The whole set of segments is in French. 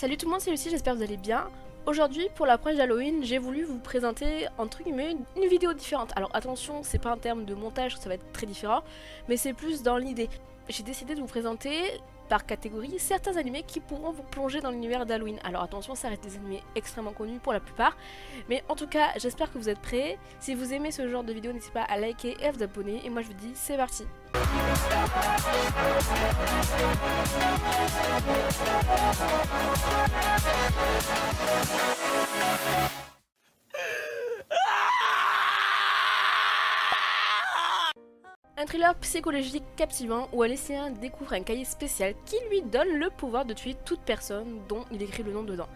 Salut tout le monde, c'est Lucie, j'espère que vous allez bien. Aujourd'hui, pour l'approche d'Halloween, j'ai voulu vous présenter, entre guillemets, une vidéo différente. Alors attention, c'est pas en termes de montage, ça va être très différent, mais c'est plus dans l'idée. J'ai décidé de vous présenter, par catégorie, certains animés qui pourront vous plonger dans l'univers d'Halloween. Alors attention, ça reste des animés extrêmement connus pour la plupart, mais en tout cas, j'espère que vous êtes prêts. Si vous aimez ce genre de vidéo, n'hésitez pas à liker et à vous abonner, et moi je vous dis, c'est parti. Un thriller psychologique captivant où un lycéen découvre un cahier spécial qui lui donne le pouvoir de tuer toute personne dont il écrit le nom dedans.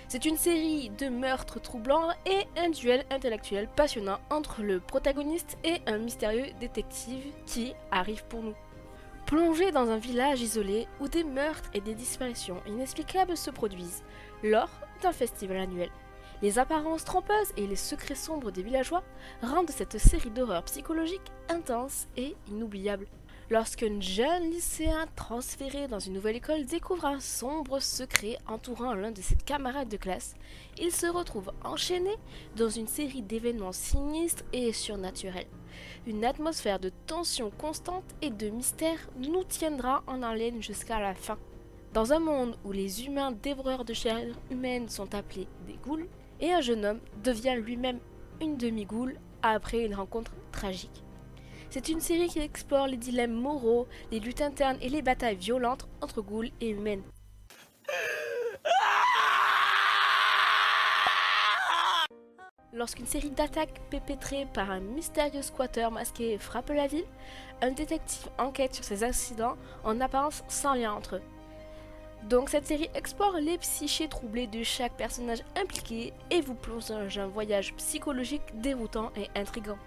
C'est une série de meurtres troublants et un duel intellectuel passionnant entre le protagoniste et un mystérieux détective qui arrive pour nous. Plongé dans un village isolé où des meurtres et des disparitions inexplicables se produisent lors d'un festival annuel. Les apparences trompeuses et les secrets sombres des villageois rendent cette série d'horreur psychologique intense et inoubliable. Lorsqu'un jeune lycéen transféré dans une nouvelle école découvre un sombre secret entourant l'un de ses camarades de classe, il se retrouve enchaîné dans une série d'événements sinistres et surnaturels. Une atmosphère de tension constante et de mystère nous tiendra en haleine jusqu'à la fin. Dans un monde où les humains dévoreurs de chair humaine sont appelés des ghouls, et un jeune homme devient lui-même une demi-ghoul après une rencontre tragique. C'est une série qui explore les dilemmes moraux, les luttes internes et les batailles violentes entre ghouls et humaines. Lorsqu'une série d'attaques perpétrées par un mystérieux squatter masqué frappe la ville, un détective enquête sur ces incidents en apparence sans lien entre eux. Donc cette série explore les psychés troublées de chaque personnage impliqué et vous plonge dans un voyage psychologique déroutant et intriguant.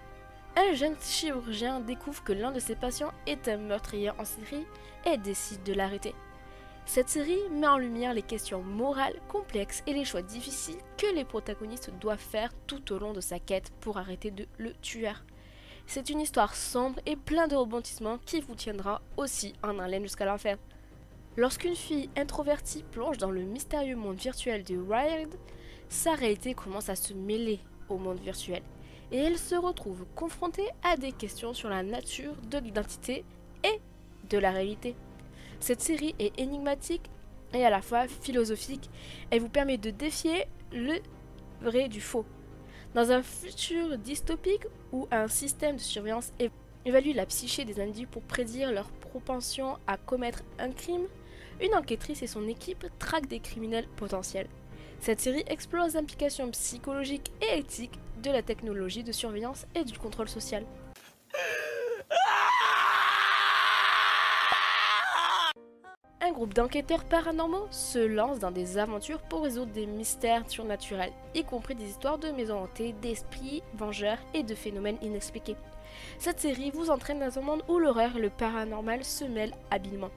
Un jeune chirurgien découvre que l'un de ses patients est un meurtrier en série et décide de l'arrêter. Cette série met en lumière les questions morales complexes et les choix difficiles que les protagonistes doivent faire tout au long de sa quête pour arrêter le tueur. C'est une histoire sombre et pleine de rebondissements qui vous tiendra aussi en haleine jusqu'à la fin. Lorsqu'une fille introvertie plonge dans le mystérieux monde virtuel de Wired, sa réalité commence à se mêler au monde virtuel et elle se retrouve confrontée à des questions sur la nature de l'identité et de la réalité. Cette série est énigmatique et à la fois philosophique. Elle vous permet de défier le vrai du faux. Dans un futur dystopique où un système de surveillance évalue la psyché des individus pour prédire leur propension à commettre un crime, une enquêtrice et son équipe traquent des criminels potentiels. Cette série explore les implications psychologiques et éthiques de la technologie de surveillance et du contrôle social. Un groupe d'enquêteurs paranormaux se lance dans des aventures pour résoudre des mystères surnaturels, y compris des histoires de maisons hantées, d'esprits vengeurs et de phénomènes inexpliqués. Cette série vous entraîne dans un monde où l'horreur et le paranormal se mêlent habilement.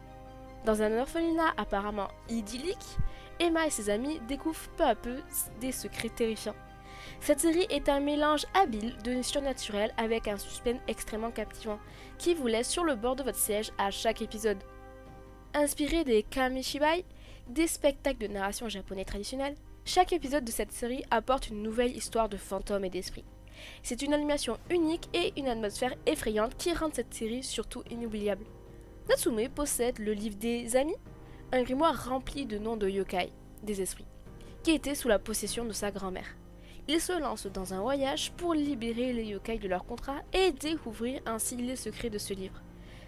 Dans un orphelinat apparemment idyllique, Emma et ses amis découvrent peu à peu des secrets terrifiants. Cette série est un mélange habile de surnaturel avec un suspense extrêmement captivant qui vous laisse sur le bord de votre siège à chaque épisode. Inspiré des kamishibai, des spectacles de narration japonais traditionnels, chaque épisode de cette série apporte une nouvelle histoire de fantômes et d'esprits. C'est une animation unique et une atmosphère effrayante qui rendent cette série surtout inoubliable. Natsume possède le livre des amis, un grimoire rempli de noms de yokai, des esprits, qui était sous la possession de sa grand-mère. Il se lance dans un voyage pour libérer les yokai de leur contrat et découvrir ainsi les secrets de ce livre.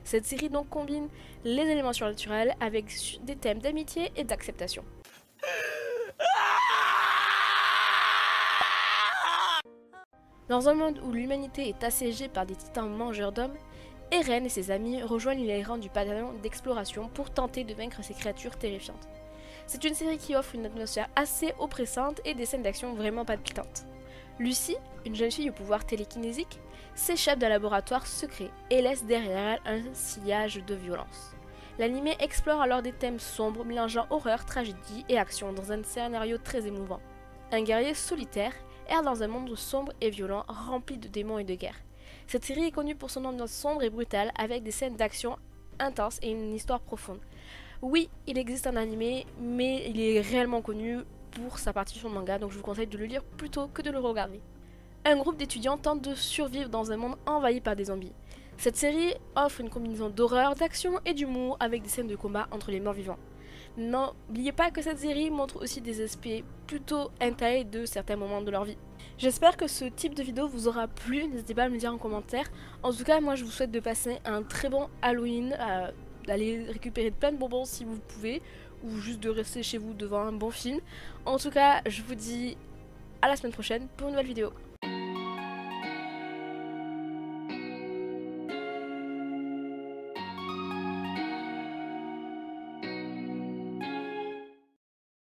Cette série donc combine les éléments surnaturels avec des thèmes d'amitié et d'acceptation. Dans un monde où l'humanité est assiégée par des titans mangeurs d'hommes, Eren et ses amis rejoignent les rangs du bataillon d'exploration pour tenter de vaincre ces créatures terrifiantes. C'est une série qui offre une atmosphère assez oppressante et des scènes d'action vraiment palpitantes. Lucie, une jeune fille au pouvoir télékinésique, s'échappe d'un laboratoire secret et laisse derrière elle un sillage de violence. L'anime explore alors des thèmes sombres mélangeant horreur, tragédie et action dans un scénario très émouvant. Un guerrier solitaire erre dans un monde sombre et violent rempli de démons et de guerres. Cette série est connue pour son ambiance sombre et brutale avec des scènes d'action intenses et une histoire profonde. Oui, il existe un animé, mais il est réellement connu pour sa partie sur le manga, donc je vous conseille de le lire plutôt que de le regarder. Un groupe d'étudiants tente de survivre dans un monde envahi par des zombies. Cette série offre une combinaison d'horreur, d'action et d'humour avec des scènes de combat entre les morts vivants. N'oubliez pas que cette série montre aussi des aspects plutôt hentai de certains moments de leur vie. J'espère que ce type de vidéo vous aura plu, n'hésitez pas à me le dire en commentaire. En tout cas, moi je vous souhaite de passer un très bon Halloween, d'aller récupérer plein de bonbons si vous pouvez, ou juste de rester chez vous devant un bon film. En tout cas, je vous dis à la semaine prochaine pour une nouvelle vidéo.